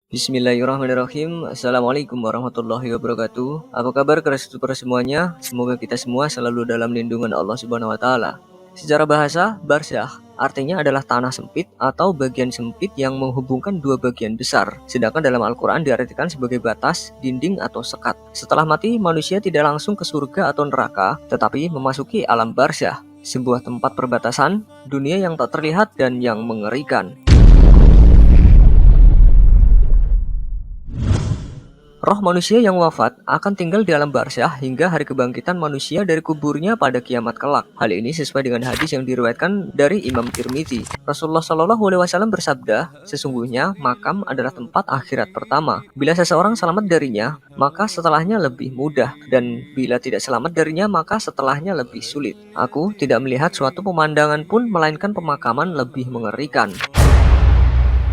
Bismillahirrahmanirrahim. Assalamualaikum warahmatullahi wabarakatuh. Apa kabar para semuanya? Semoga kita semua selalu dalam lindungan Allah Subhanahu wa taala. Secara bahasa, barzakh artinya adalah tanah sempit atau bagian sempit yang menghubungkan dua bagian besar. Sedangkan dalam Al-Qur'an diartikan sebagai batas, dinding atau sekat. Setelah mati, manusia tidak langsung ke surga atau neraka, tetapi memasuki alam barzakh, sebuah tempat perbatasan dunia yang tak terlihat dan yang mengerikan. Roh manusia yang wafat akan tinggal di alam barzakh hingga hari kebangkitan manusia dari kuburnya pada kiamat kelak. Hal ini sesuai dengan hadis yang diriwayatkan dari Imam Tirmidzi. Rasulullah Shallallahu Alaihi Wasallam bersabda, sesungguhnya makam adalah tempat akhirat pertama. Bila seseorang selamat darinya, maka setelahnya lebih mudah, dan bila tidak selamat darinya, maka setelahnya lebih sulit. Aku tidak melihat suatu pemandangan pun melainkan pemakaman lebih mengerikan.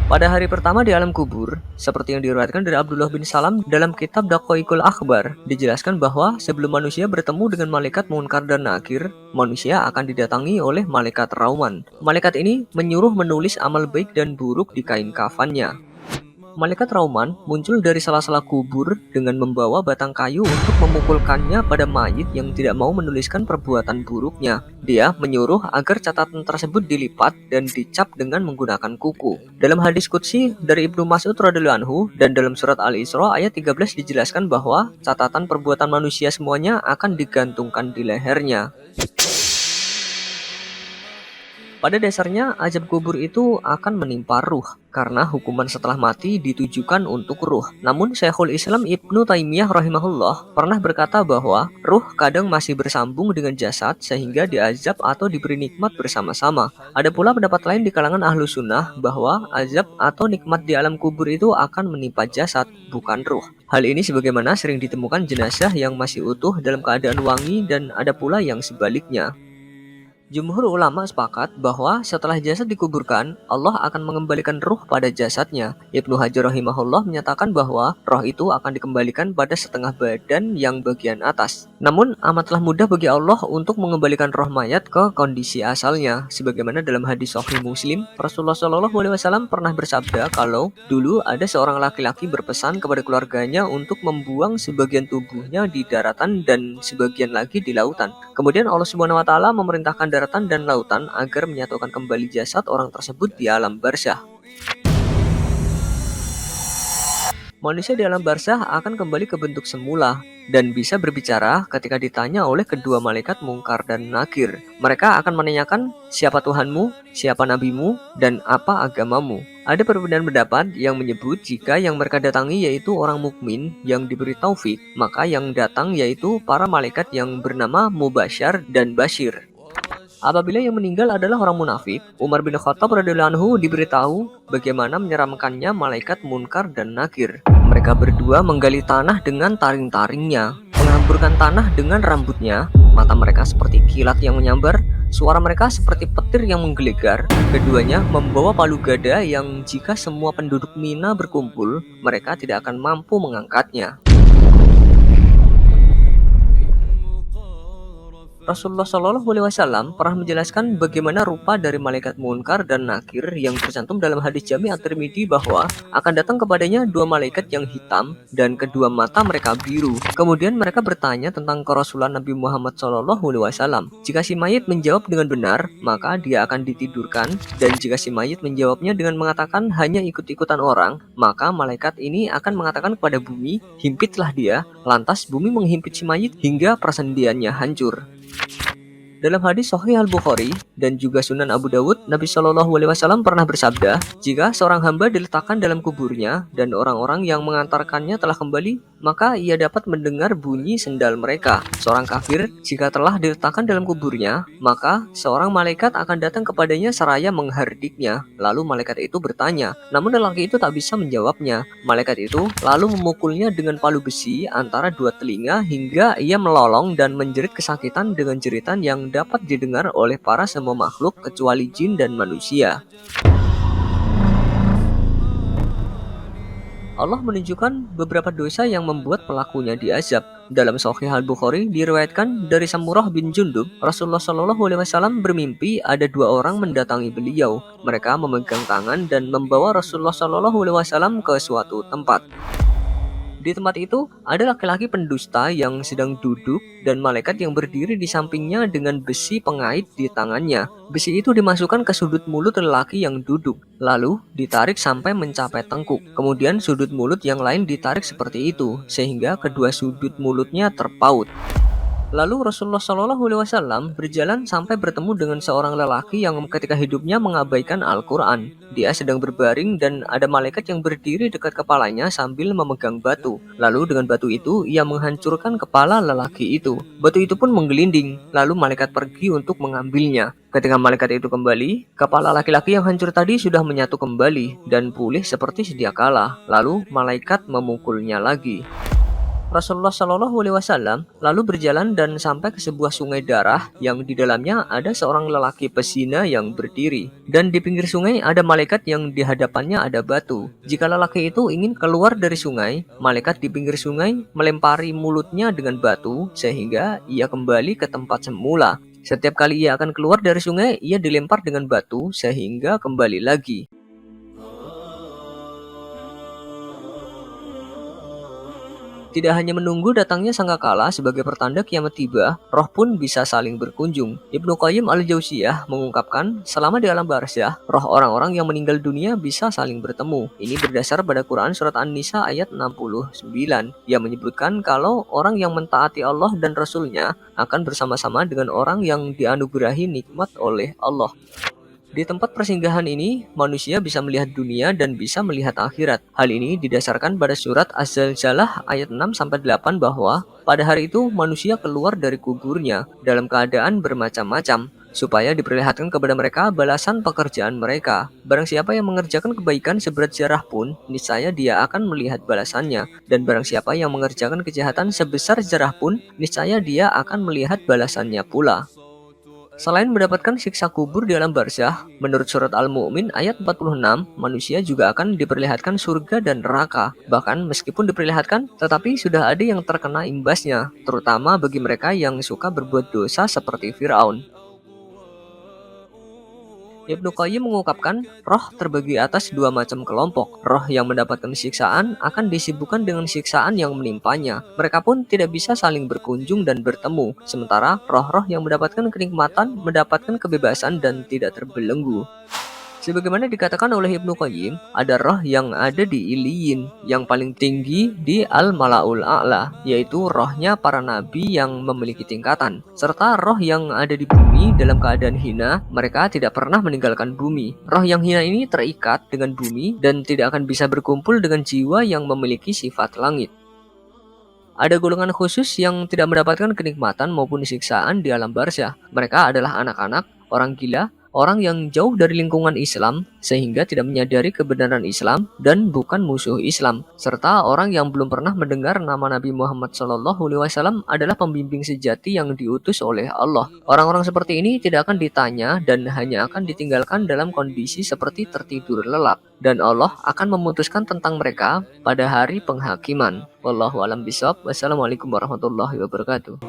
Pada hari pertama di alam kubur, seperti yang diriwayatkan dari Abdullah bin Salam dalam kitab Daqaiqul Akhbar, dijelaskan bahwa sebelum manusia bertemu dengan malaikat Munkar dan Nakir, manusia akan didatangi oleh malaikat Rauman. Malaikat ini menyuruh menulis amal baik dan buruk di kain kafannya. Malaikat Rauman muncul dari sela-sela kubur dengan membawa batang kayu untuk memukulkannya pada mayit yang tidak mau menuliskan perbuatan buruknya. Dia menyuruh agar catatan tersebut dilipat dan dicap dengan menggunakan kuku. Dalam hadis qudsi dari Ibnu Mas'ud radhiyallahu anhu dan dalam surat Al-Isra ayat 13 dijelaskan bahwa catatan perbuatan manusia semuanya akan digantungkan di lehernya. Pada dasarnya, azab kubur itu akan menimpa ruh, karena hukuman setelah mati ditujukan untuk ruh. Namun, Syekhul Islam Ibnu Taimiyah rahimahullah pernah berkata bahwa ruh kadang masih bersambung dengan jasad sehingga diazab atau diberi nikmat bersama-sama. Ada pula pendapat lain di kalangan ahlu sunnah bahwa azab atau nikmat di alam kubur itu akan menimpa jasad, bukan ruh. Hal ini sebagaimana sering ditemukan jenazah yang masih utuh dalam keadaan wangi, dan ada pula yang sebaliknya. Jumhur ulama sepakat bahwa setelah jasad dikuburkan, Allah akan mengembalikan ruh pada jasadnya. Ibnu Hajar rahimahullah menyatakan bahwa roh itu akan dikembalikan pada setengah badan yang bagian atas. Namun, amatlah mudah bagi Allah untuk mengembalikan roh mayat ke kondisi asalnya. Sebagaimana dalam hadis Sahih Muslim, Rasulullah Shallallahu Alaihi Wasallam pernah bersabda kalau dulu ada seorang laki-laki berpesan kepada keluarganya untuk membuang sebagian tubuhnya di daratan dan sebagian lagi di lautan. Kemudian Allah Subhanahu Wa Taala memerintahkan daratan dan lautan agar menyatukan kembali jasad orang tersebut di alam barzakh. Manusia di alam barzakh akan kembali ke bentuk semula dan bisa berbicara ketika ditanya oleh kedua malaikat Munkar dan Nakir. Mereka akan menanyakan, siapa Tuhanmu, siapa nabimu, dan apa agamamu. Ada perbedaan pendapat yang menyebut jika yang mereka datangi yaitu orang mukmin yang diberi taufik, maka yang datang yaitu para malaikat yang bernama Mubasyar dan Basyir. Apabila yang meninggal adalah orang munafik, Umar bin Khattab radhiyallahu anhu diberitahu bagaimana menyeramkannya malaikat Munkar dan Nakir. Mereka berdua menggali tanah dengan taring-taringnya, menghamburkan tanah dengan rambutnya, mata mereka seperti kilat yang menyambar, suara mereka seperti petir yang menggelegar. Keduanya membawa palu gada yang jika semua penduduk Mina berkumpul, mereka tidak akan mampu mengangkatnya. Rasulullah Shallallahu Alaihi Wasallam pernah menjelaskan bagaimana rupa dari malaikat Munkar dan Nakir yang tercantum dalam hadis Jami' At-Tirmidzi bahwa akan datang kepadanya dua malaikat yang hitam dan kedua mata mereka biru. Kemudian mereka bertanya tentang kerasulan Nabi Muhammad Shallallahu Alaihi Wasallam. Jika si mayit menjawab dengan benar, maka dia akan ditidurkan, dan jika si mayit menjawabnya dengan mengatakan hanya ikut-ikutan orang, maka malaikat ini akan mengatakan kepada bumi, himpitlah dia. Lantas bumi menghimpit si mayit hingga persendiannya hancur. Dalam hadis Sahih Al-Bukhari dan juga Sunan Abu Dawud, Nabi Shallallahu Alaihi Wasallam pernah bersabda, jika seorang hamba diletakkan dalam kuburnya dan orang-orang yang mengantarkannya telah kembali, maka ia dapat mendengar bunyi sendal mereka. Seorang kafir, jika telah diletakkan dalam kuburnya, maka seorang malaikat akan datang kepadanya seraya menghardiknya. Lalu malaikat itu bertanya, namun lelaki itu tak bisa menjawabnya. Malaikat itu lalu memukulnya dengan palu besi antara dua telinga hingga ia melolong dan menjerit kesakitan dengan jeritan yang dapat didengar oleh para semua makhluk kecuali jin dan manusia. Allah menunjukkan beberapa dosa yang membuat pelakunya diazab. Dalam Sahih Al-Bukhari diriwayatkan dari Samurah bin Jundub, Rasulullah SAW bermimpi ada dua orang mendatangi beliau. Mereka memegang tangan dan membawa Rasulullah SAW ke suatu tempat. Di tempat itu, ada laki-laki pendusta yang sedang duduk dan malaikat yang berdiri di sampingnya dengan besi pengait di tangannya. Besi itu dimasukkan ke sudut mulut lelaki yang duduk, lalu ditarik sampai mencapai tengkuk. Kemudian sudut mulut yang lain ditarik seperti itu, sehingga kedua sudut mulutnya terpaut. Lalu Rasulullah SAW berjalan sampai bertemu dengan seorang lelaki yang ketika hidupnya mengabaikan Al-Quran. Dia sedang berbaring dan ada malaikat yang berdiri dekat kepalanya sambil memegang batu. Lalu dengan batu itu ia menghancurkan kepala lelaki itu. Batu itu pun menggelinding, lalu malaikat pergi untuk mengambilnya. Ketika malaikat itu kembali, kepala laki-laki yang hancur tadi sudah menyatu kembali dan pulih seperti sedia kala. Lalu malaikat memukulnya lagi. Rasulullah SAW lalu berjalan dan sampai ke sebuah sungai darah yang di dalamnya ada seorang lelaki pesina yang berdiri. Dan di pinggir sungai ada malaikat yang di hadapannya ada batu. Jika lelaki itu ingin keluar dari sungai, malaikat di pinggir sungai melempari mulutnya dengan batu sehingga ia kembali ke tempat semula. Setiap kali ia akan keluar dari sungai, ia dilempar dengan batu sehingga kembali lagi. Tidak hanya menunggu datangnya sangkakala sebagai pertanda kiamat tiba, roh pun bisa saling berkunjung. Ibnu Qayyim al-Jauziyah mengungkapkan, selama di alam barzakh, roh orang-orang yang meninggal dunia bisa saling bertemu. Ini berdasar pada Quran surat An-Nisa ayat 69, yang menyebutkan kalau orang yang mentaati Allah dan Rasul-Nya akan bersama-sama dengan orang yang dianugerahi nikmat oleh Allah. Di tempat persinggahan ini, manusia bisa melihat dunia dan bisa melihat akhirat. Hal ini didasarkan pada surat Az-Zalzalah ayat 6-8 bahwa pada hari itu manusia keluar dari kuburnya dalam keadaan bermacam-macam, supaya diperlihatkan kepada mereka balasan pekerjaan mereka. Barang siapa yang mengerjakan kebaikan seberat zarah pun, niscaya dia akan melihat balasannya. Dan barang siapa yang mengerjakan kejahatan sebesar zarah pun, niscaya dia akan melihat balasannya pula. Selain mendapatkan siksa kubur di alam barzakh, menurut surat Al-Mu'min ayat 46, manusia juga akan diperlihatkan surga dan neraka. Bahkan meskipun diperlihatkan, tetapi sudah ada yang terkena imbasnya, terutama bagi mereka yang suka berbuat dosa seperti Firaun. Ibnu Qayyim mengungkapkan, roh terbagi atas dua macam kelompok. Roh yang mendapatkan siksaan akan disibukkan dengan siksaan yang menimpanya. Mereka pun tidak bisa saling berkunjung dan bertemu. Sementara roh-roh yang mendapatkan kenikmatan mendapatkan kebebasan dan tidak terbelenggu. Sebagaimana dikatakan oleh Ibnu Qayyim, ada roh yang ada di Iliyin, yang paling tinggi di Al-Mala'ul A'la, yaitu rohnya para nabi yang memiliki tingkatan. Serta roh yang ada di bumi dalam keadaan hina, mereka tidak pernah meninggalkan bumi. Roh yang hina ini terikat dengan bumi dan tidak akan bisa berkumpul dengan jiwa yang memiliki sifat langit. Ada golongan khusus yang tidak mendapatkan kenikmatan maupun siksaan di alam barzakh. Mereka adalah anak-anak, orang gila, orang yang jauh dari lingkungan Islam sehingga tidak menyadari kebenaran Islam dan bukan musuh Islam, serta orang yang belum pernah mendengar nama Nabi Muhammad SAW adalah pembimbing sejati yang diutus oleh Allah. Orang-orang seperti ini tidak akan ditanya dan hanya akan ditinggalkan dalam kondisi seperti tertidur lelap, dan Allah akan memutuskan tentang mereka pada hari penghakiman. Wallahu a'lam bishawab. Wassalamualaikum warahmatullahi wabarakatuh.